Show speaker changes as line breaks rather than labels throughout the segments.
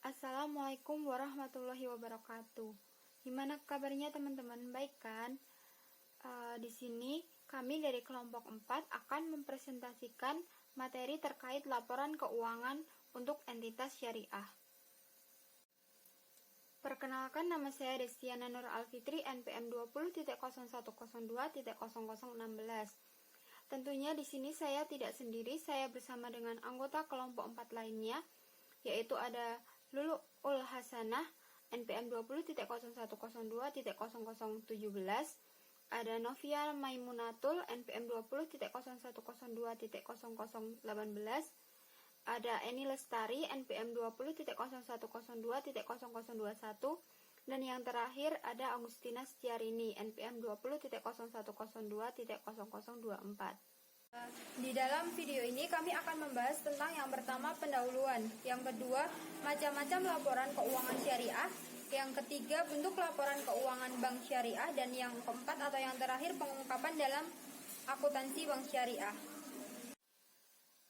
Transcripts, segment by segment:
Assalamualaikum warahmatullahi wabarakatuh. Gimana kabarnya teman-teman? Baik kan? Di sini kami dari kelompok 4 akan mempresentasikan materi terkait laporan keuangan untuk entitas syariah. Perkenalkan, nama saya Destiana Nur Alfitri, NPM 20.0102.0016. Tentunya di sini saya tidak sendiri, saya bersama dengan anggota kelompok 4 lainnya, yaitu ada Lulu Ul Hasanah, NPM 20.0102.0017, ada Novia Maimunatul, NPM 20.0102.0018, ada Eni Lestari, NPM 20.0102.0021, dan yang terakhir ada Agustina Setiarini, NPM 20.0102.0024. Di dalam video ini kami akan membahas tentang yang pertama pendahuluan, yang kedua macam-macam laporan keuangan syariah, yang ketiga bentuk laporan keuangan bank syariah, dan yang keempat atau yang terakhir pengungkapan dalam akuntansi bank syariah.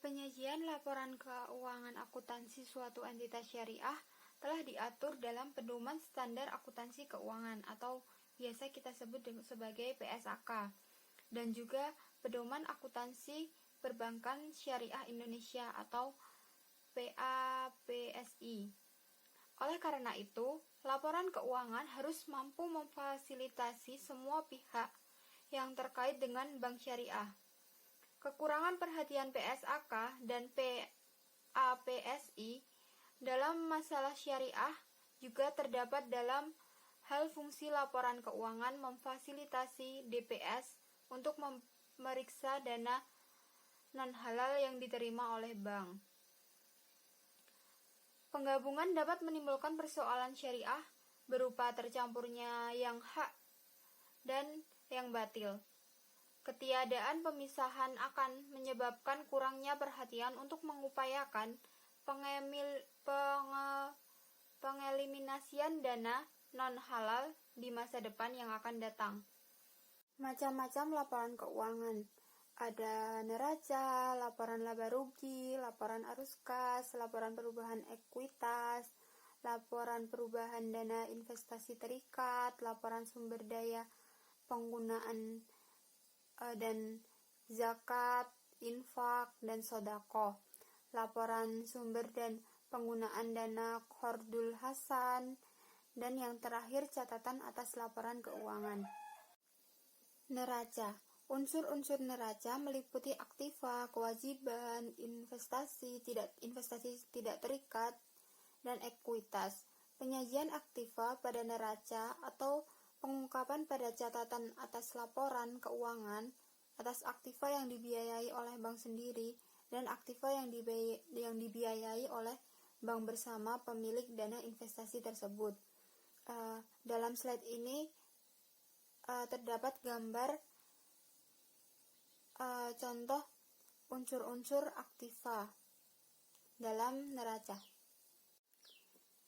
Penyajian laporan keuangan akuntansi suatu entitas syariah telah diatur dalam Pedoman Standar Akuntansi Keuangan atau biasa kita sebut sebagai PSAK, dan juga Pedoman Akuntansi Perbankan Syariah Indonesia atau PAPSI. Oleh karena itu, laporan keuangan harus mampu memfasilitasi semua pihak yang terkait dengan bank syariah. Kekurangan perhatian PSAK dan PAPSI dalam masalah syariah juga terdapat dalam hal fungsi laporan keuangan memfasilitasi DPS untuk memeriksa dana non-halal yang diterima oleh bank. Penggabungan dapat menimbulkan persoalan syariah berupa tercampurnya yang hak dan yang batil. Ketiadaan pemisahan akan menyebabkan kurangnya perhatian untuk mengupayakan pengeliminasian dana non-halal di masa depan yang akan datang. Macam-macam laporan keuangan. Ada neraca, laporan laba rugi, laporan arus kas, laporan perubahan ekuitas, laporan perubahan dana investasi terikat, laporan sumber daya penggunaan dan zakat, infak, dan sodaqoh, laporan sumber dan penggunaan dana Qardul Hasan, dan yang terakhir catatan atas laporan keuangan. Neraca. Unsur-unsur neraca meliputi aktiva, kewajiban, investasi tidak terikat, dan ekuitas. Penyajian aktiva pada neraca atau pengungkapan pada catatan atas laporan keuangan atas aktiva yang dibiayai oleh bank sendiri dan aktiva yang dibiayai oleh bank bersama pemilik dana investasi tersebut. Dalam slide ini terdapat gambar contoh unsur-unsur aktiva dalam neraca.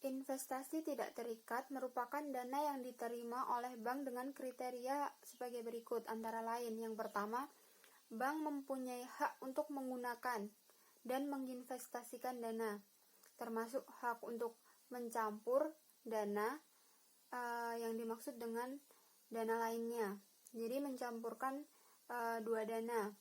Investasi tidak terikat merupakan dana yang diterima oleh bank dengan kriteria sebagai berikut, antara lain: yang pertama, bank mempunyai hak untuk menggunakan dan menginvestasikan dana, termasuk hak untuk mencampur dana yang dimaksud dengan dana lainnya. Jadi mencampurkan dua dana.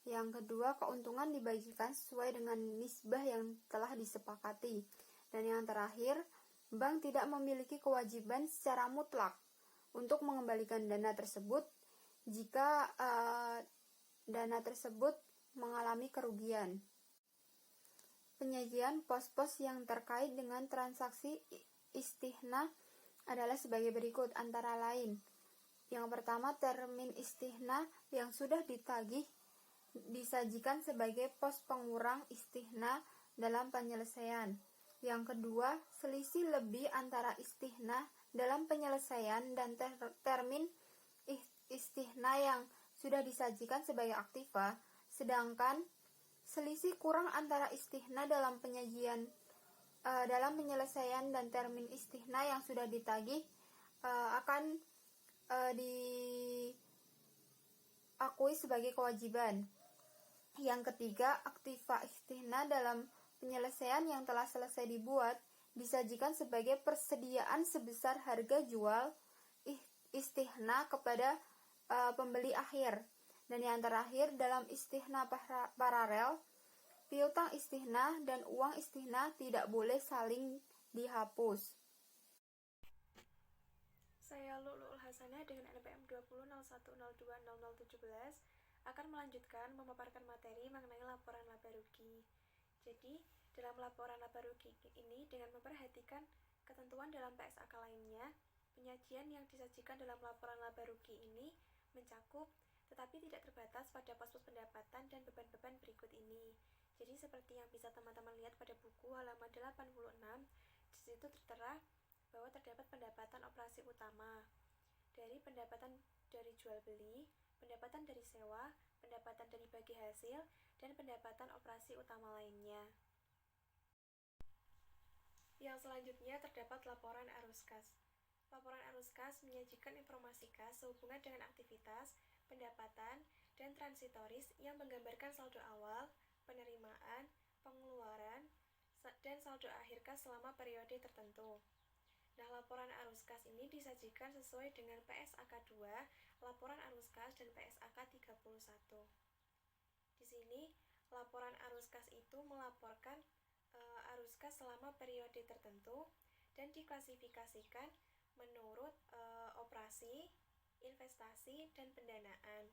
Yang kedua, keuntungan dibagikan sesuai dengan nisbah yang telah disepakati. Dan yang terakhir, bank tidak memiliki kewajiban secara mutlak untuk mengembalikan dana tersebut jika dana tersebut mengalami kerugian. Penyajian pos-pos yang terkait dengan transaksi istihna adalah sebagai berikut, antara lain: yang pertama, termin istihna yang sudah ditagih disajikan sebagai pos pengurang istihna dalam penyelesaian. Yang kedua, selisih lebih antara istihna dalam penyelesaian dan termin istihna yang sudah disajikan sebagai aktiva, sedangkan selisih kurang antara istihna dalam penyelesaian dan termin istihna yang sudah ditagih akan diakui sebagai kewajiban. Yang ketiga, aktiva istihna dalam penyelesaian yang telah selesai dibuat disajikan sebagai persediaan sebesar harga jual istihna kepada pembeli akhir. Dan yang terakhir, dalam istihna paralel, piutang istihna dan uang istihna tidak boleh saling dihapus.
Saya Lu'lu'ul Hasanah dengan NPM 20.01.02.0017 akan melanjutkan memaparkan materi mengenai laporan laba rugi. Jadi, dalam laporan laba rugi ini dengan memperhatikan ketentuan dalam PSAK lainnya, penyajian yang disajikan dalam laporan laba rugi ini mencakup tetapi tidak terbatas pada pos-pos pendapatan dan beban-beban berikut ini. Jadi seperti yang bisa teman-teman lihat pada buku halaman 86, di situ tertera bahwa terdapat pendapatan operasi utama dari pendapatan dari jual beli, pendapatan dari sewa, pendapatan dari bagi hasil, dan pendapatan operasi utama lainnya. Yang selanjutnya terdapat laporan arus kas. Laporan arus kas menyajikan informasi kas sehubungan dengan aktivitas, pendapatan, dan transitoris yang menggambarkan saldo awal, penerimaan, pengeluaran, dan saldo akhir kas selama periode tertentu. Nah, laporan arus kas ini disajikan sesuai dengan PSAK 2, laporan arus kas, dan PSAK 31. Di sini, laporan arus kas itu melaporkan arus kas selama periode tertentu dan diklasifikasikan menurut operasi, investasi, dan pendanaan.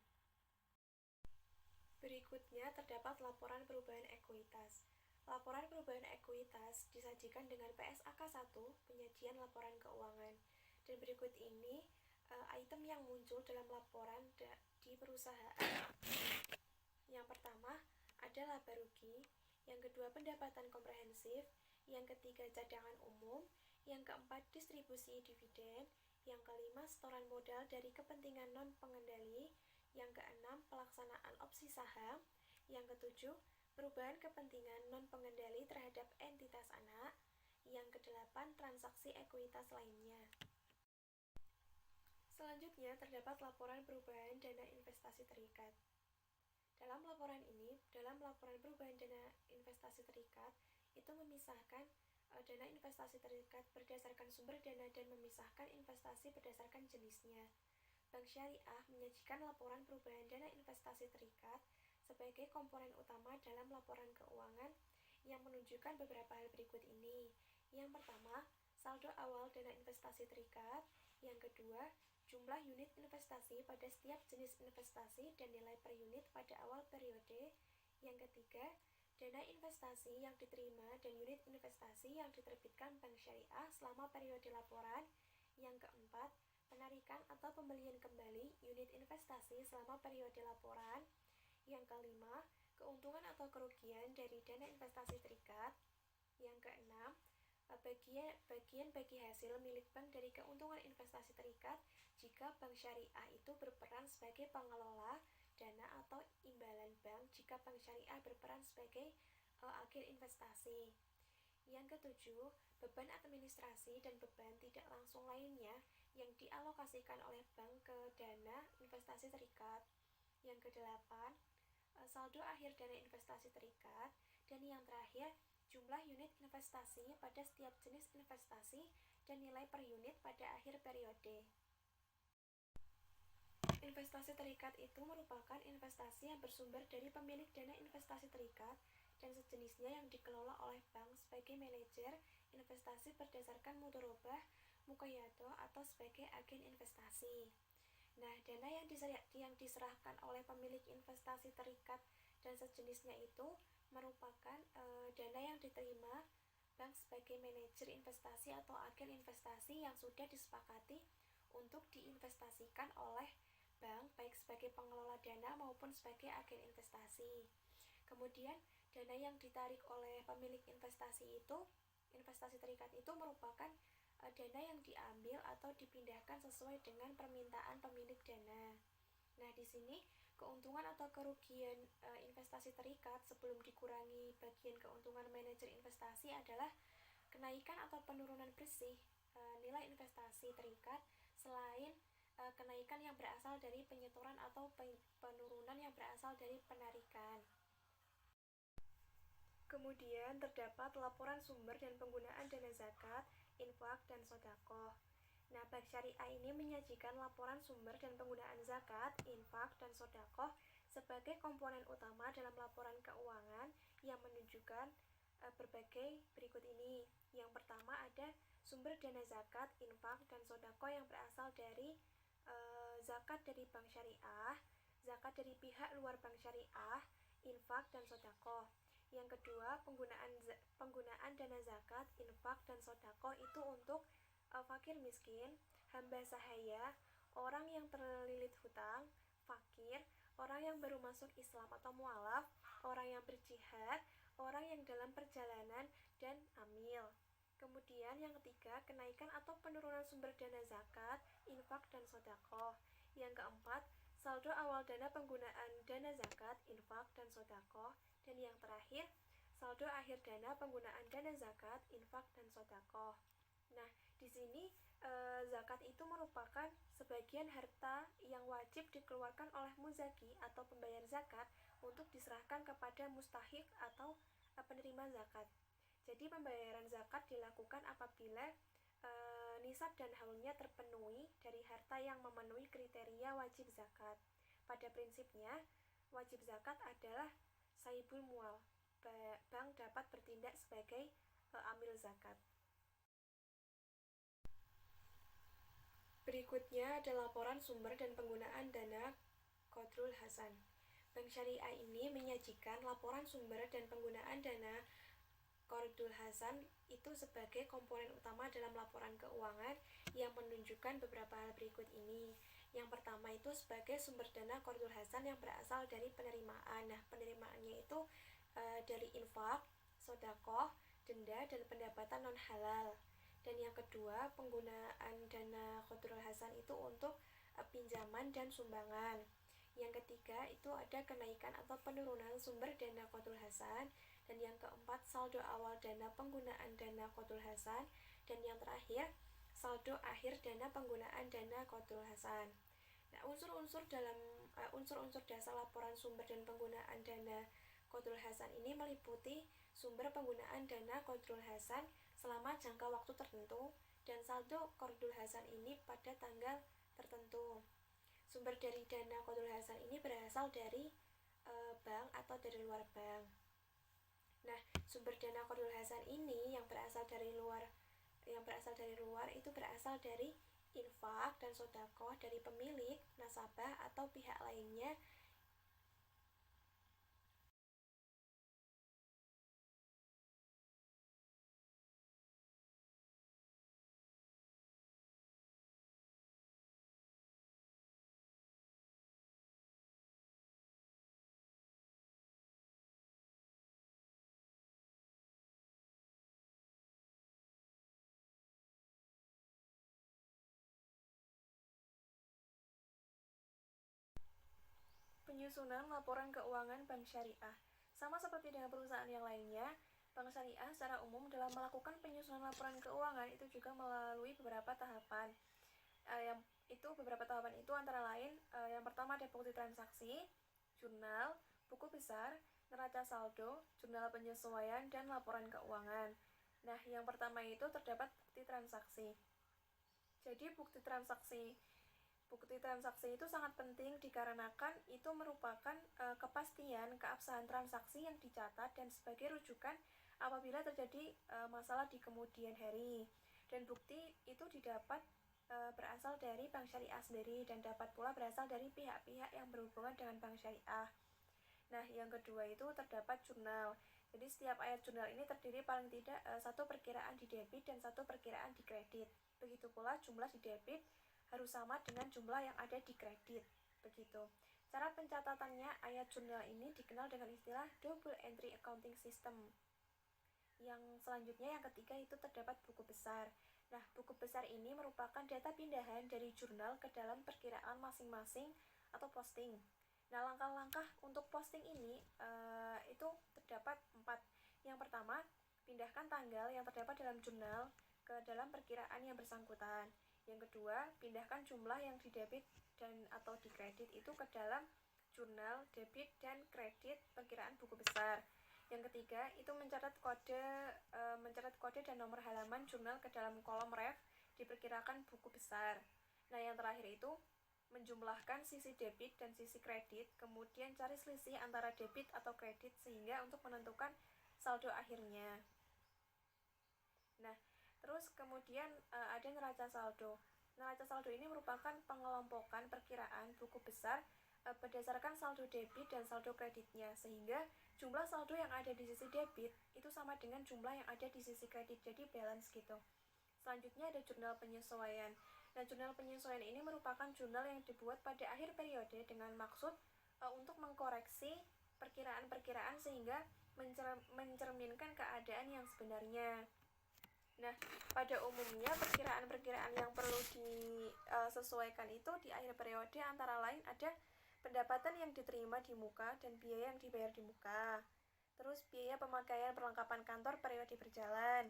Berikutnya terdapat laporan perubahan ekuitas. Laporan perubahan ekuitas disajikan dengan PSAK 1, penyajian laporan keuangan. Dan berikut ini item yang muncul dalam laporan di perusahaan. Yang pertama ada laba rugi, yang kedua pendapatan komprehensif, yang ketiga cadangan umum, yang keempat distribusi dividen, yang kelima setoran modal dari kepentingan non-pengendali, yang keenam pelaksanaan opsi saham, yang ketujuh perubahan kepentingan non-pengendali terhadap entitas anak, yang kedelapan transaksi ekuitas lainnya. Selanjutnya terdapat laporan perubahan dana investasi terikat. Dalam laporan perubahan dana investasi terikat itu memisahkan dana investasi terikat berdasarkan sumber dana dan memisahkan investasi berdasarkan jenisnya. Bank Syariah menyajikan laporan perubahan dana investasi terikat sebagai komponen utama dalam laporan keuangan yang menunjukkan beberapa hal berikut ini. Yang pertama, saldo awal dana investasi terikat. Yang kedua, jumlah unit investasi pada setiap jenis investasi dan nilai per unit pada awal periode. Yang ketiga, dana investasi yang diterima dan unit investasi yang diterbitkan Bank Syariah selama periode laporan. Yang keempat, penarikan atau pembelian kembali unit investasi selama periode laporan. Yang kelima, keuntungan atau kerugian dari dana investasi terikat. Yang keenam, bagian bagi hasil milik bank dari keuntungan investasi terikat jika Bank Syariah itu berperan sebagai pengelola dana atau imbalan bank jika Bank Syariah berperan sebagai agen investasi. Yang ketujuh, beban administrasi dan beban tidak langsung lainnya yang dialokasikan oleh bank ke dana investasi terikat. Yang kedelapan, saldo akhir dana investasi terikat. Dan yang terakhir, jumlah unit investasi pada setiap jenis investasi dan nilai per unit pada akhir periode. Investasi terikat itu merupakan investasi yang bersumber dari pemilik dana investasi terikat dan sejenisnya yang dikelola oleh bank sebagai manajer investasi berdasarkan mudharabah, muqayadah atau sebagai agen investasi. Nah, dana yang diserahkan oleh pemilik investasi terikat dan sejenisnya itu merupakan dana yang diterima bank sebagai manajer investasi atau agen investasi yang sudah disepakati untuk diinvestasikan oleh bank baik sebagai pengelola dana maupun sebagai agen investasi. Kemudian dana yang ditarik oleh pemilik investasi terikat itu merupakan dana yang diambil atau dipindahkan sesuai dengan permintaan pemilik dana. Nah, di sini keuntungan atau kerugian investasi terikat sebelum dikurangi bagian keuntungan manajer investasi adalah kenaikan atau penurunan bersih nilai investasi terikat selain kenaikan yang berasal dari penyetoran atau penurunan yang berasal dari penarikan. Kemudian terdapat laporan sumber dan penggunaan dana zakat, infak, dan sedekah. Nah, Bank Syariah ini menyajikan laporan sumber dan penggunaan zakat, infak, dan sedekah sebagai komponen utama dalam laporan keuangan yang menunjukkan berbagai berikut ini. Yang pertama ada sumber dana zakat, infak, dan sedekah yang berasal dari zakat dari Bank Syariah, zakat dari pihak luar Bank Syariah, infak, dan sedekah. Yang kedua, penggunaan dana zakat, infak, dan sedekah itu untuk fakir miskin, hamba sahaya, orang yang terlilit hutang, fakir, orang yang baru masuk Islam atau mualaf, orang yang berjihad, orang yang dalam perjalanan, dan amil. Kemudian yang ketiga, kenaikan atau penurunan sumber dana zakat, infak, dan sedekah. Yang keempat, saldo awal dana penggunaan dana zakat, infak, dan sedekah. Dan yang terakhir, saldo akhir dana penggunaan dana zakat, infak, dan sedekah. Nah, di sini zakat itu merupakan sebagian harta yang wajib dikeluarkan oleh muzaki atau pembayar zakat untuk diserahkan kepada mustahik atau penerima zakat. Jadi pembayaran zakat dilakukan apabila nisab dan haulnya terpenuhi dari harta yang memenuhi kriteria wajib zakat. Pada prinsipnya, wajib zakat adalah saibul mual. Bank dapat bertindak sebagai amil zakat. Berikutnya ada laporan sumber dan penggunaan dana Qardul Hasan. Bank Syariah ini menyajikan laporan sumber dan penggunaan dana Qardul Hasan itu sebagai komponen utama dalam laporan keuangan yang menunjukkan beberapa hal berikut ini. Yang pertama itu sebagai sumber dana Qardul Hasan yang berasal dari penerimaan. Nah, penerimaannya itu dari infak, sedekah, denda, dan pendapatan non halal. Dan yang kedua, penggunaan dana Qardul Hasan itu untuk pinjaman dan sumbangan. Yang ketiga itu ada kenaikan atau penurunan sumber dana Qardul Hasan. Dan yang keempat, saldo awal dana penggunaan dana Qardul Hasan. Dan yang terakhir, saldo akhir dana penggunaan dana Qardul Hasan. Nah, unsur-unsur dasar laporan sumber dan penggunaan dana Qardul Hasan ini meliputi sumber penggunaan dana Qardul Hasan selama jangka waktu tertentu dan saldo Qardul Hasan ini pada tanggal tertentu. Sumber dari dana Qardul Hasan ini berasal dari bank atau dari luar bank. Nah, sumber dana Qardul Hasan ini yang berasal dari luar itu berasal dari infak dan sedekah dari pemilik, nasabah, atau pihak lainnya. Penyusunan laporan keuangan Bank Syariah. Sama seperti dengan perusahaan yang lainnya, Bank Syariah secara umum dalam melakukan penyusunan laporan keuangan itu juga melalui beberapa tahapan. Beberapa tahapan itu antara lain yang pertama ada bukti transaksi, jurnal, buku besar, neraca saldo, jurnal penyesuaian, dan laporan keuangan. Nah, yang pertama itu terdapat bukti transaksi. Jadi bukti transaksi itu sangat penting dikarenakan itu merupakan kepastian keabsahan transaksi yang dicatat dan sebagai rujukan apabila terjadi masalah di kemudian hari. Dan bukti itu didapat berasal dari Bank Syariah sendiri dan dapat pula berasal dari pihak-pihak yang berhubungan dengan Bank Syariah. Nah, yang kedua itu terdapat jurnal. Jadi setiap ayat jurnal ini terdiri paling tidak satu perkiraan di debit dan satu perkiraan di kredit. Begitu pula jumlah di debit harus sama dengan jumlah yang ada di kredit. Begitu. Cara pencatatannya ayat jurnal ini dikenal dengan istilah double entry accounting system. Yang selanjutnya yang ketiga itu terdapat buku besar. Nah, buku besar ini merupakan data pindahan dari jurnal ke dalam perkiraan masing-masing atau posting. Nah, langkah-langkah untuk posting ini itu terdapat 4. Yang pertama, pindahkan tanggal yang terdapat dalam jurnal ke dalam perkiraan yang bersangkutan. Yang kedua, pindahkan jumlah yang di debit dan atau di kredit itu ke dalam jurnal debit dan kredit perkiraan buku besar. Yang ketiga, itu mencatat kode dan nomor halaman jurnal ke dalam kolom ref diperkirakan buku besar. Nah, yang terakhir itu menjumlahkan sisi debit dan sisi kredit, kemudian cari selisih antara debit atau kredit sehingga untuk menentukan saldo akhirnya. Nah, terus kemudian ada neraca saldo. Neraca saldo ini merupakan pengelompokan perkiraan buku besar berdasarkan saldo debit dan saldo kreditnya, sehingga jumlah saldo yang ada di sisi debit itu sama dengan jumlah yang ada di sisi kredit, jadi balance gitu. Selanjutnya ada jurnal penyesuaian. Nah, jurnal penyesuaian ini merupakan jurnal yang dibuat pada akhir periode dengan maksud untuk mengkoreksi perkiraan-perkiraan sehingga mencerminkan keadaan yang sebenarnya. Nah, pada umumnya perkiraan-perkiraan yang perlu disesuaikan itu di akhir periode antara lain ada pendapatan yang diterima di muka dan biaya yang dibayar di muka. Terus biaya pemakaian perlengkapan kantor periode berjalan.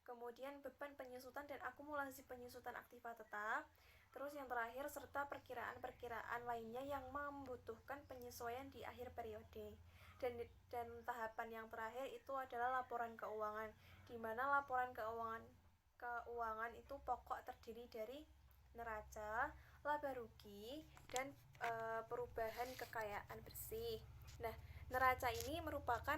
Kemudian beban penyusutan dan akumulasi penyusutan aktiva tetap. Terus yang terakhir serta perkiraan-perkiraan lainnya yang membutuhkan penyesuaian di akhir periode. Dan tahapan yang terakhir itu adalah laporan keuangan, di mana laporan keuangan itu pokok terdiri dari neraca, laba rugi, dan perubahan kekayaan bersih. Nah, neraca ini merupakan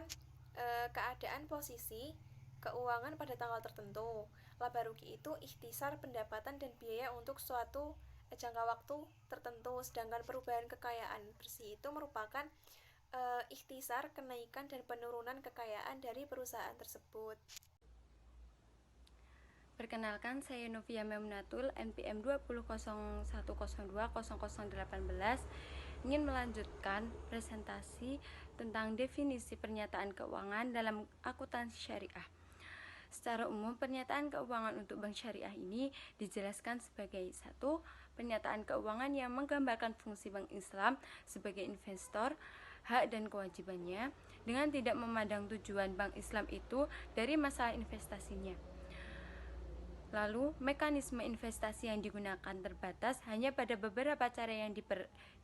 keadaan posisi keuangan pada tanggal tertentu. Laba rugi itu ikhtisar pendapatan dan biaya untuk suatu jangka waktu tertentu, sedangkan perubahan kekayaan bersih itu merupakan ikhtisar kenaikan dan penurunan kekayaan dari perusahaan tersebut.
Perkenalkan, saya Novia Memunatul, NPM 20.0102.0018, ingin melanjutkan presentasi tentang definisi pernyataan keuangan dalam akuntansi syariah. Secara umum, pernyataan keuangan untuk bank syariah ini dijelaskan sebagai 1. Pernyataan keuangan yang menggambarkan fungsi bank Islam sebagai investor, hak dan kewajibannya, dengan tidak memandang tujuan bank Islam itu dari masalah investasinya. Lalu, mekanisme investasi yang digunakan terbatas hanya pada beberapa cara yang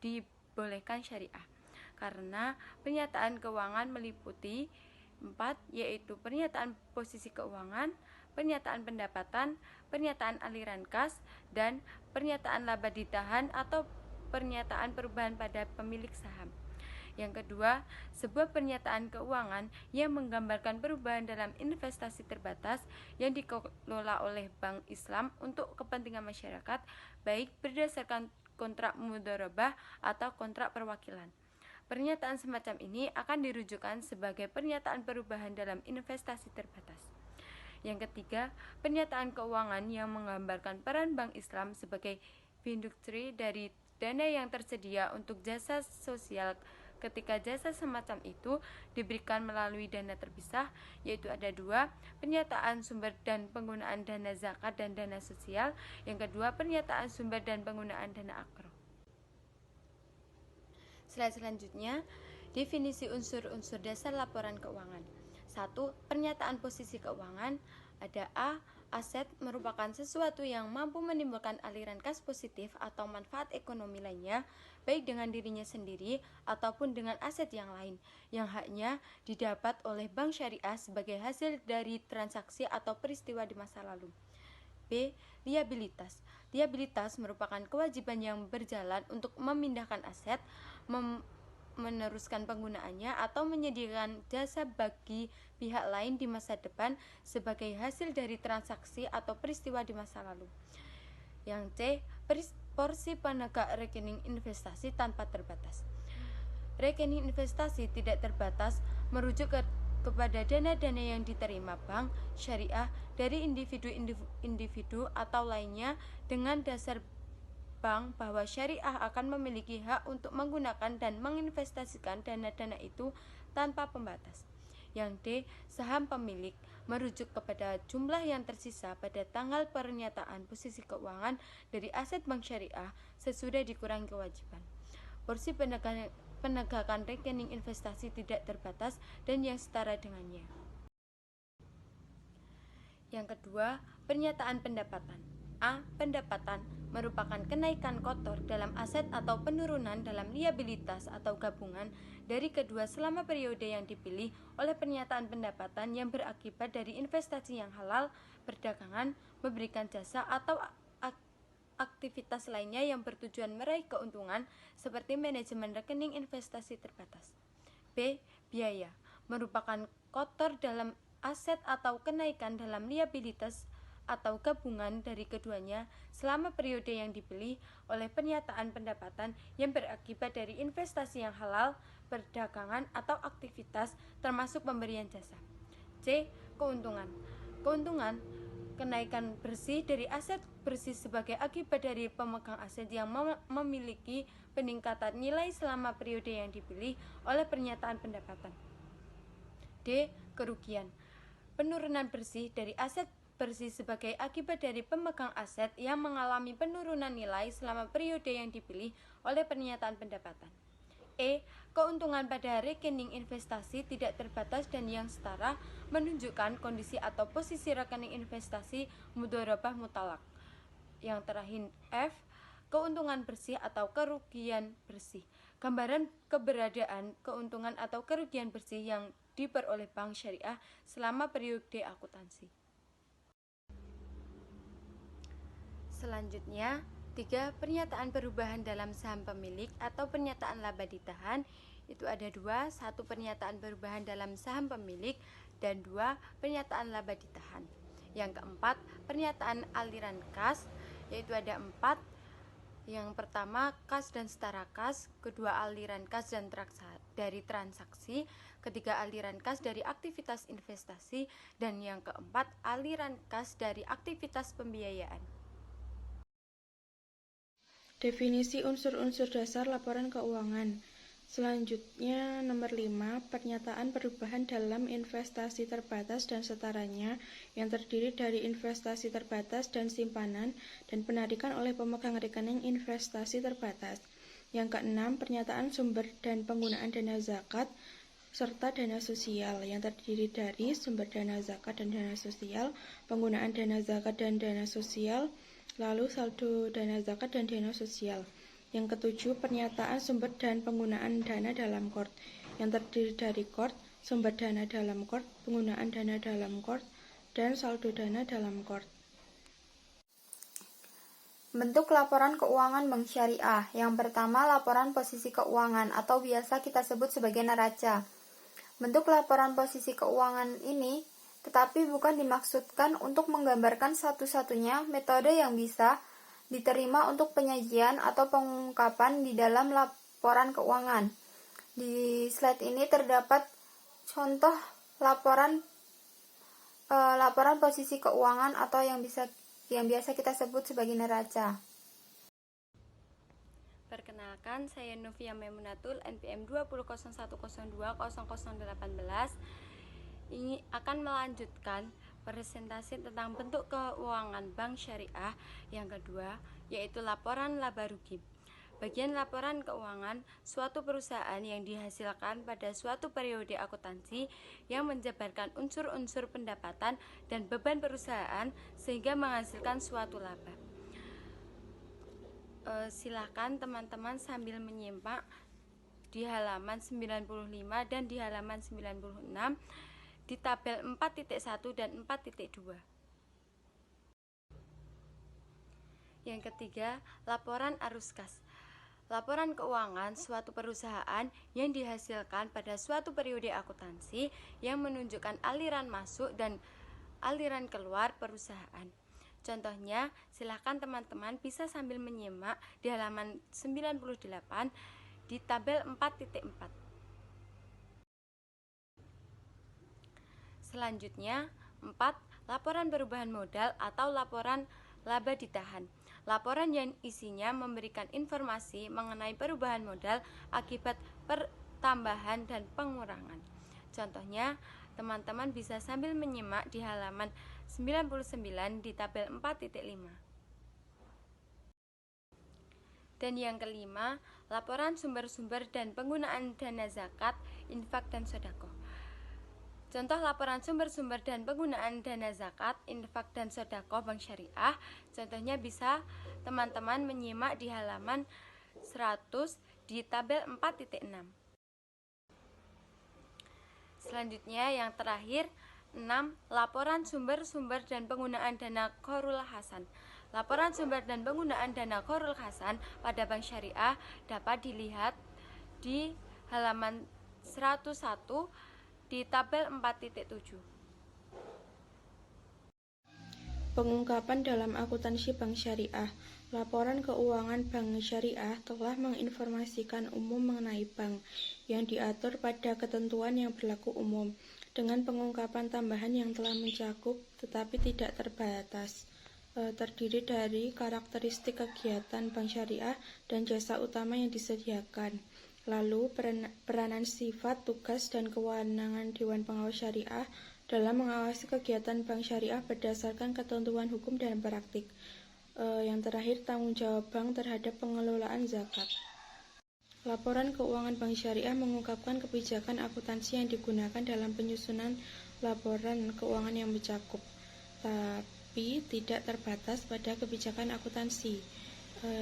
dibolehkan syariah. Karena pernyataan keuangan meliputi 4, yaitu pernyataan posisi keuangan, pernyataan pendapatan, pernyataan aliran kas, dan pernyataan laba ditahan atau pernyataan perubahan pada pemilik saham. Yang kedua, sebuah pernyataan keuangan yang menggambarkan perubahan dalam investasi terbatas yang dikelola oleh Bank Islam untuk kepentingan masyarakat, baik berdasarkan kontrak mudharabah atau kontrak perwakilan. Pernyataan semacam ini akan dirujukan sebagai pernyataan perubahan dalam investasi terbatas. Yang ketiga, pernyataan keuangan yang menggambarkan peran Bank Islam sebagai fiduciary dari dana yang tersedia untuk jasa sosial ketika jasa semacam itu diberikan melalui dana terpisah, yaitu ada 2, pernyataan sumber dan penggunaan dana zakat dan dana sosial. Yang kedua, pernyataan sumber dan penggunaan dana akro. Slide selanjutnya, definisi unsur-unsur dasar laporan keuangan. 1. Pernyataan posisi keuangan. Ada A. Aset merupakan sesuatu yang mampu menimbulkan aliran kas positif atau manfaat ekonomi lainnya, baik dengan dirinya sendiri ataupun dengan aset yang lain, yang haknya didapat oleh bank syariah sebagai hasil dari transaksi atau peristiwa di masa lalu. B. Liabilitas. Liabilitas merupakan kewajiban yang berjalan untuk memindahkan aset, meneruskan penggunaannya, atau menyediakan jasa bagi pihak lain di masa depan sebagai hasil dari transaksi atau peristiwa di masa lalu. Yang C. Porsi penegak rekening investasi tanpa terbatas. Rekening investasi tidak terbatas merujuk kepada dana-dana yang diterima bank syariah dari individu atau lainnya dengan dasar bank bahwa syariah akan memiliki hak untuk menggunakan dan menginvestasikan dana-dana itu tanpa pembatas. Yang D. Saham pemilik merujuk kepada jumlah yang tersisa pada tanggal pernyataan posisi keuangan dari aset bank syariah sesudah dikurangi kewajiban. Porsi penegakan rekening investasi tidak terbatas dan yang setara dengannya. Yang kedua, pernyataan pendapatan. A. Pendapatan merupakan kenaikan kotor dalam aset atau penurunan dalam liabilitas atau gabungan dari kedua selama periode yang dipilih oleh pernyataan pendapatan yang berakibat dari investasi yang halal, perdagangan, memberikan jasa, atau aktivitas lainnya yang bertujuan meraih keuntungan seperti manajemen rekening investasi terbatas. B. Biaya merupakan kotor dalam aset atau kenaikan dalam liabilitas atau gabungan dari keduanya selama periode yang dipilih oleh pernyataan pendapatan yang berakibat dari investasi yang halal, perdagangan, atau aktivitas termasuk pemberian jasa. C. Keuntungan kenaikan bersih dari aset bersih sebagai akibat dari pemegang aset yang memiliki peningkatan nilai selama periode yang dipilih oleh pernyataan pendapatan. D. Kerugian penurunan bersih dari aset bersih sebagai akibat dari pemegang aset yang mengalami penurunan nilai selama periode yang dipilih oleh pernyataan pendapatan. E. Keuntungan pada rekening investasi tidak terbatas dan yang setara menunjukkan kondisi atau posisi rekening investasi mudharabah mutlak. Yang terakhir F. Keuntungan bersih atau kerugian bersih. Gambaran keberadaan keuntungan atau kerugian bersih yang diperoleh bank syariah selama periode akuntansi. Selanjutnya, 3. Pernyataan perubahan dalam saham pemilik atau pernyataan laba ditahan. Itu ada 2, 1 pernyataan perubahan dalam saham pemilik dan 2 pernyataan laba ditahan. Yang keempat, pernyataan aliran kas, yaitu ada 4. Yang pertama, kas dan setara kas, kedua aliran kas dan dari transaksi, ketiga aliran kas dari aktivitas investasi, dan yang keempat aliran kas dari aktivitas pembiayaan.
Definisi unsur-unsur dasar laporan keuangan. Selanjutnya, nomor 5, pernyataan perubahan dalam investasi terbatas dan setaranya yang terdiri dari investasi terbatas dan simpanan dan penarikan oleh pemegang rekening investasi terbatas. Yang keenam, pernyataan sumber dan penggunaan dana zakat serta dana sosial yang terdiri dari sumber dana zakat dan dana sosial, penggunaan dana zakat dan dana sosial, lalu saldo dana zakat dan dana sosial. Yang ketujuh, pernyataan sumber dan penggunaan dana dalam KORT yang terdiri dari KORT, sumber dana dalam KORT, penggunaan dana dalam KORT, dan saldo dana dalam KORT.
Bentuk laporan keuangan bank syariah. Yang pertama, laporan posisi keuangan atau biasa kita sebut sebagai neraca. Bentuk laporan posisi keuangan ini tetapi bukan dimaksudkan untuk menggambarkan satu-satunya metode yang bisa diterima untuk penyajian atau pengungkapan di dalam laporan keuangan. Di slide ini terdapat contoh laporan posisi keuangan atau yang biasa kita sebut sebagai neraca.
Perkenalkan, saya Novia Maimunatul, NPM 2001020018. Ini akan melanjutkan presentasi tentang bentuk keuangan bank syariah yang kedua, yaitu laporan laba rugi. Bagian laporan keuangan suatu perusahaan yang dihasilkan pada suatu periode akuntansi yang menjabarkan unsur-unsur pendapatan dan beban perusahaan sehingga menghasilkan suatu laba. Silakan teman-teman sambil menyimak di halaman 95 dan di halaman 96 di tabel 4.1 dan 4.2. Yang ketiga, laporan arus kas. Laporan keuangan suatu perusahaan yang dihasilkan pada suatu periode akuntansi yang menunjukkan aliran masuk dan aliran keluar perusahaan. Contohnya, silakan teman-teman bisa sambil menyimak di halaman 98 di tabel 4.4. Selanjutnya, 4. Laporan perubahan modal atau laporan laba ditahan. Laporan yang isinya memberikan informasi mengenai perubahan modal akibat pertambahan dan pengurangan. Contohnya, teman-teman bisa sambil menyimak di halaman 99 di tabel 4.5. Dan yang kelima, laporan sumber-sumber dan penggunaan dana zakat, infak, dan sedekah. Contoh laporan sumber-sumber dan penggunaan dana zakat, infak, dan sedekah Bank Syariah. Contohnya bisa teman-teman menyimak di halaman 100 di tabel 4.6. Selanjutnya yang terakhir 6. Laporan sumber-sumber dan penggunaan dana Qorul Hasan. Laporan sumber dan penggunaan dana Qorul Hasan pada Bank Syariah dapat dilihat di halaman 101 di tabel 4.7.
Pengungkapan dalam akuntansi Bank Syariah. Laporan keuangan Bank Syariah telah menginformasikan umum mengenai bank yang diatur pada ketentuan yang berlaku umum, dengan pengungkapan tambahan yang telah mencakup tetapi tidak terbatas. Terdiri dari karakteristik kegiatan Bank Syariah dan jasa utama yang disediakan. Lalu, peranan sifat, tugas, dan kewenangan Dewan Pengawas Syariah dalam mengawasi kegiatan Bank Syariah berdasarkan ketentuan hukum dan praktik. Yang terakhir, tanggung jawab bank terhadap pengelolaan zakat. Laporan keuangan Bank Syariah mengungkapkan kebijakan akuntansi yang digunakan dalam penyusunan laporan keuangan yang mencakup, tapi tidak terbatas pada kebijakan akuntansi.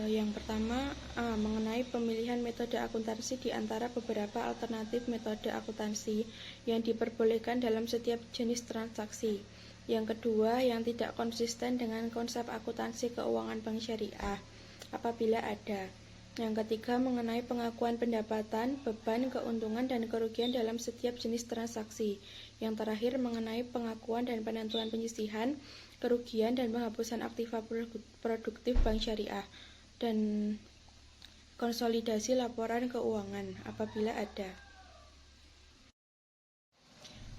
Yang pertama, mengenai pemilihan metode akuntansi di antara beberapa alternatif metode akuntansi yang diperbolehkan dalam setiap jenis transaksi. Yang kedua, yang tidak konsisten dengan konsep akuntansi keuangan Bank Syariah, apabila ada. Yang ketiga, mengenai pengakuan pendapatan, beban, keuntungan, dan kerugian dalam setiap jenis transaksi. Yang terakhir, mengenai pengakuan dan penentuan penyisihan, kerugian, dan penghapusan aktiva produktif Bank Syariah, dan konsolidasi laporan keuangan apabila ada.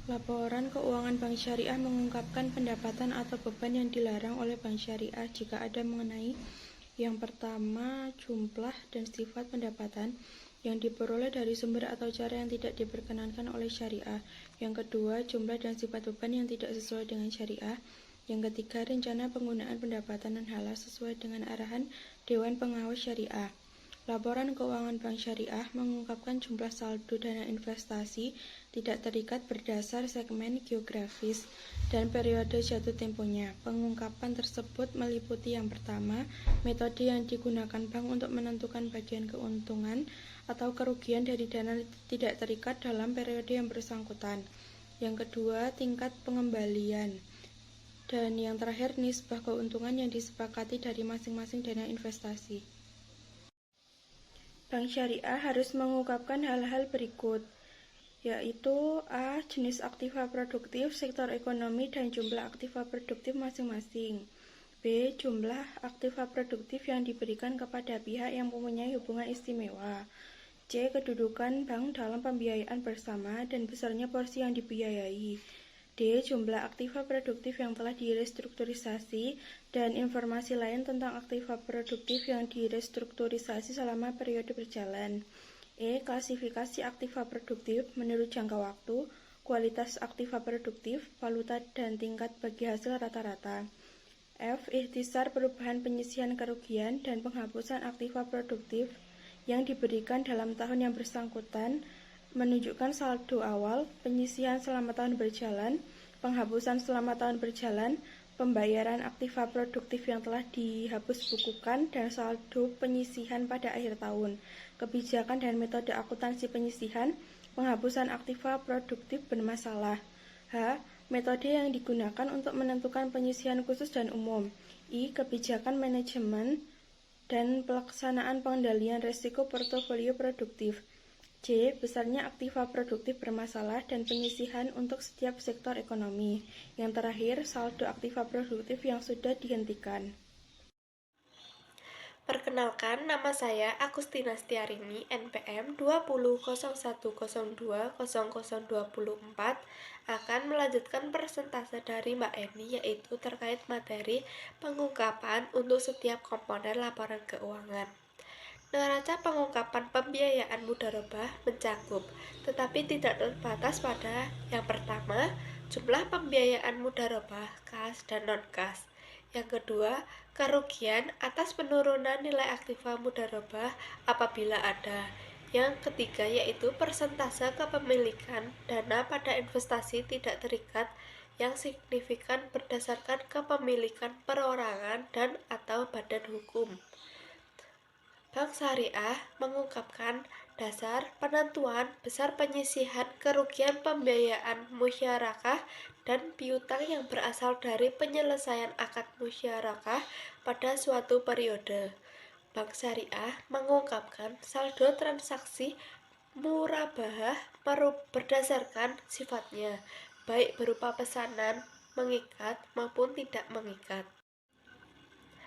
Laporan keuangan Bank Syariah mengungkapkan pendapatan atau beban yang dilarang oleh Bank Syariah jika ada mengenai yang pertama, jumlah dan sifat pendapatan yang diperoleh dari sumber atau cara yang tidak diperkenankan oleh syariah. Yang kedua, jumlah dan sifat beban yang tidak sesuai dengan syariah. Yang ketiga, rencana penggunaan pendapatan dan hala sesuai dengan arahan Dewan Pengawas Syariah. Laporan keuangan Bank Syariah mengungkapkan jumlah saldo dana investasi tidak terikat berdasar segmen geografis dan periode jatuh temponya. Pengungkapan tersebut meliputi yang pertama, metode yang digunakan bank untuk menentukan bagian keuntungan atau kerugian dari dana tidak terikat dalam periode yang bersangkutan. Yang kedua, tingkat pengembalian. Dan yang terakhir, nisbah keuntungan yang disepakati dari masing-masing dana investasi. Bank Syariah harus mengungkapkan hal-hal berikut, yaitu A. Jenis aktiva produktif, sektor ekonomi, dan jumlah aktiva produktif masing-masing. B. Jumlah aktiva produktif yang diberikan kepada pihak yang mempunyai hubungan istimewa. C. Kedudukan bank dalam pembiayaan bersama dan besarnya porsi yang dibiayai. D. Jumlah aktiva produktif yang telah direstrukturisasi dan informasi lain tentang aktiva produktif yang direstrukturisasi selama periode berjalan. E. Klasifikasi aktiva produktif menurut jangka waktu, kualitas aktiva produktif, valuta, dan tingkat bagi hasil rata-rata. F. Ikhtisar perubahan penyisihan kerugian dan penghapusan aktiva produktif yang diberikan dalam tahun yang bersangkutan, menunjukkan saldo awal, penyisihan selama tahun berjalan, penghapusan selama tahun berjalan, pembayaran aktiva produktif yang telah dihapus bukukan, dan saldo penyisihan pada akhir tahun. Kebijakan dan metode akuntansi penyisihan, penghapusan aktiva produktif bermasalah. H. Metode yang digunakan untuk menentukan penyisihan khusus dan umum. I. Kebijakan manajemen dan pelaksanaan pengendalian risiko portofolio produktif. C. Besarnya aktiva produktif bermasalah dan penyisihan untuk setiap sektor ekonomi. Yang terakhir, saldo aktiva produktif yang sudah dihentikan.
Perkenalkan, nama saya Agustina Setiarini, NPM 2001020024, akan melanjutkan persentase dari Mbak Eni, yaitu terkait materi pengungkapan untuk setiap komponen laporan keuangan. Neraca pengungkapan pembiayaan mudharabah mencakup, tetapi tidak terbatas pada yang pertama, jumlah pembiayaan mudharabah kas dan non-kas. Yang kedua, kerugian atas penurunan nilai aktiva mudharabah apabila ada.
Yang ketiga yaitu persentase kepemilikan dana pada investasi tidak terikat yang signifikan berdasarkan kepemilikan perorangan dan atau badan hukum. Bank Syariah mengungkapkan dasar penentuan besar penyisihan kerugian pembiayaan musyarakah dan piutang yang berasal dari penyelesaian akad musyarakah pada suatu periode. Bank Syariah mengungkapkan saldo transaksi murabahah berdasarkan sifatnya, baik berupa pesanan, mengikat maupun tidak mengikat.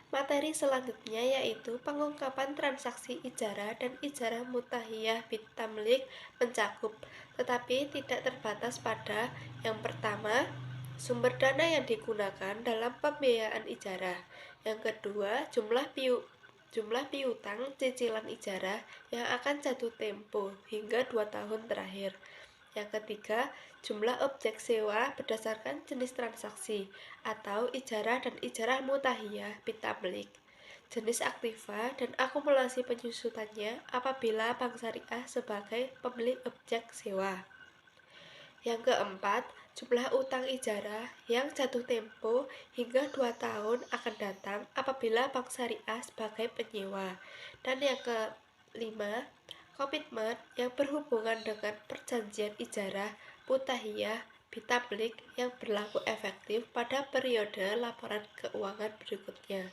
Materi selanjutnya yaitu pengungkapan transaksi ijarah dan ijarah mutahiyah bitamlik mencakup, tetapi tidak terbatas pada yang pertama, sumber dana yang digunakan dalam pembiayaan ijarah. Yang kedua, jumlah piutang cicilan ijarah yang akan jatuh tempo hingga 2 tahun terakhir. Yang ketiga, jumlah objek sewa berdasarkan jenis transaksi atau ijarah dan ijarah mutahiyah bitamlik, jenis aktiva dan akumulasi penyusutannya apabila Bank Syariah sebagai pemilik objek sewa. Yang keempat, jumlah utang ijarah yang jatuh tempo hingga 2 tahun akan datang apabila Bank Syariah sebagai penyewa. Dan yang kelima, komitmen yang berhubungan dengan perjanjian ijarah mutahiyah bitamlik yang berlaku efektif pada periode laporan keuangan berikutnya.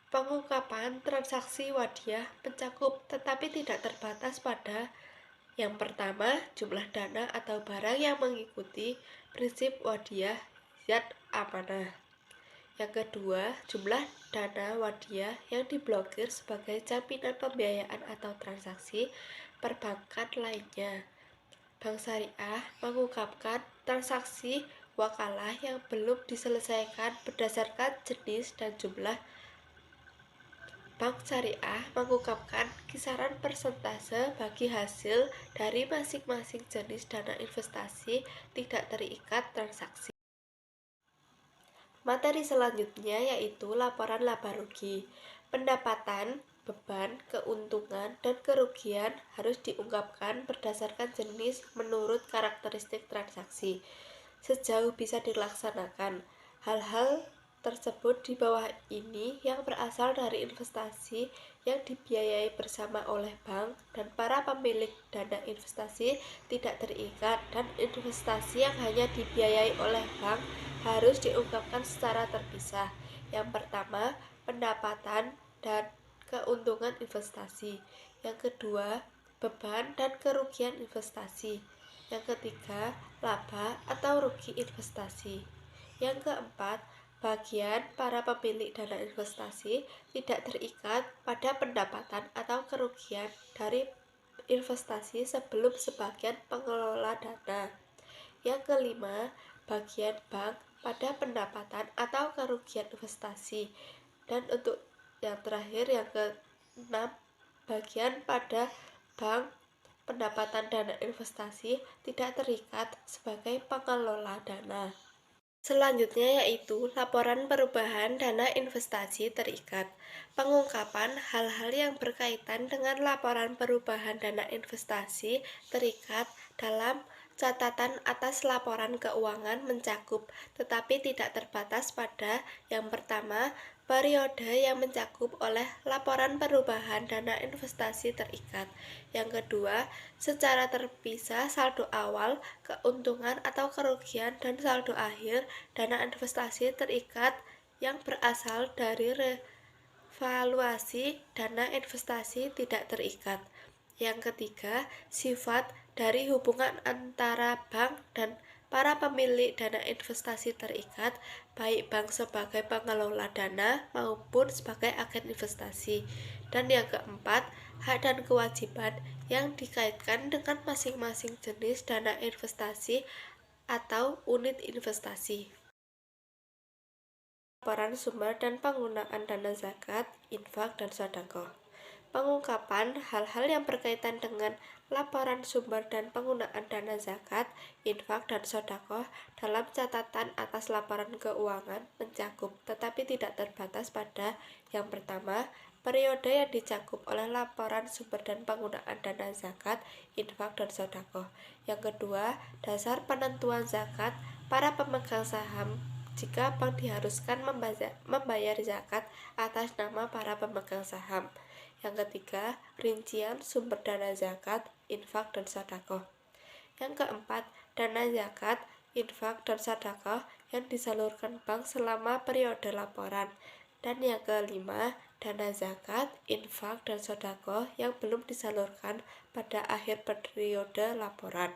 Pengungkapan transaksi wadiyah mencakup tetapi tidak terbatas pada yang pertama, jumlah dana atau barang yang mengikuti prinsip wadiyah zat amanah. Yang kedua, jumlah dana wadiyah yang diblokir sebagai jaminan pembiayaan atau transaksi perbankan lainnya. Bank Syariah mengungkapkan transaksi wakalah yang belum diselesaikan berdasarkan jenis dan jumlah. Bank Syariah mengungkapkan kisaran persentase bagi hasil dari masing-masing jenis dana investasi tidak terikat transaksi. Materi selanjutnya yaitu laporan laba rugi. Pendapatan, beban, keuntungan, dan kerugian harus diungkapkan berdasarkan jenis menurut karakteristik transaksi. Sejauh bisa dilaksanakan, hal-hal tersebut di bawah ini yang berasal dari investasi yang dibiayai bersama oleh bank dan para pemilik dana investasi tidak terikat, dan investasi yang hanya dibiayai oleh bank harus diungkapkan secara terpisah. Yang pertama, pendapatan dan keuntungan investasi. Yang kedua, beban dan kerugian investasi. Yang ketiga, laba atau rugi investasi. Yang keempat, bagian para pemilik dana investasi tidak terikat pada pendapatan atau kerugian dari investasi sebelum sebagian pengelola dana. Yang kelima, bagian bank pada pendapatan atau kerugian investasi. Dan untuk yang terakhir, yang keenam, bagian pada bank pendapatan dana investasi tidak terikat sebagai pengelola dana. Selanjutnya yaitu laporan perubahan dana investasi terikat. Pengungkapan hal-hal yang berkaitan dengan laporan perubahan dana investasi terikat dalam catatan atas laporan keuangan mencakup, tetapi tidak terbatas pada yang pertama, periode yang mencakup oleh laporan perubahan dana investasi terikat. Yang kedua, secara terpisah saldo awal, keuntungan atau kerugian, dan saldo akhir dana investasi terikat yang berasal dari revaluasi dana investasi tidak terikat. Yang ketiga, sifat dari hubungan antara bank dan para pemilik dana investasi terikat, baik bank sebagai pengelola dana maupun sebagai agen investasi. Dan yang keempat, hak dan kewajiban yang dikaitkan dengan masing-masing jenis dana investasi atau unit investasi. Laporan sumber dan penggunaan dana zakat, infak, dan sedekah. Pengungkapan hal-hal yang berkaitan dengan laporan sumber dan penggunaan dana zakat, infak, dan sedekah dalam catatan atas laporan keuangan mencakup tetapi tidak terbatas pada yang pertama, periode yang dicakup oleh laporan sumber dan penggunaan dana zakat, infak, dan sedekah. Yang kedua, dasar penentuan zakat para pemegang saham jika bank diharuskan membayar zakat atas nama para pemegang saham. Yang ketiga, rincian sumber dana zakat, infak, dan sedekah. Yang keempat, dana zakat, infak, dan sedekah yang disalurkan bank selama periode laporan. Dan yang kelima, dana zakat, infak, dan sedekah yang belum disalurkan pada akhir periode laporan.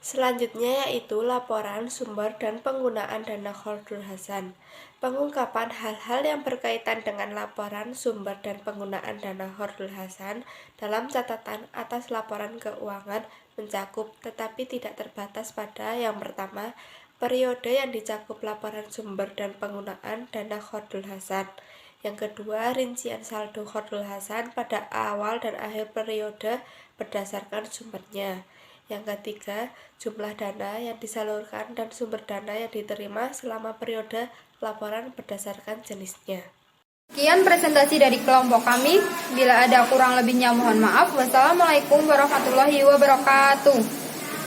Selanjutnya yaitu laporan sumber dan penggunaan dana Qardul Hasan. Pengungkapan hal-hal yang berkaitan dengan laporan sumber dan penggunaan dana Qardul Hasan dalam catatan atas laporan keuangan mencakup tetapi tidak terbatas pada yang pertama, periode yang dicakup laporan sumber dan penggunaan dana Qardul Hasan. Yang kedua, rincian saldo Qardul Hasan pada awal dan akhir periode berdasarkan sumbernya. Yang ketiga, jumlah dana yang disalurkan dan sumber dana yang diterima selama periode laporan berdasarkan jenisnya.
Sekian presentasi dari kelompok kami. Bila ada kurang lebihnya mohon maaf. Wassalamualaikum warahmatullahi wabarakatuh.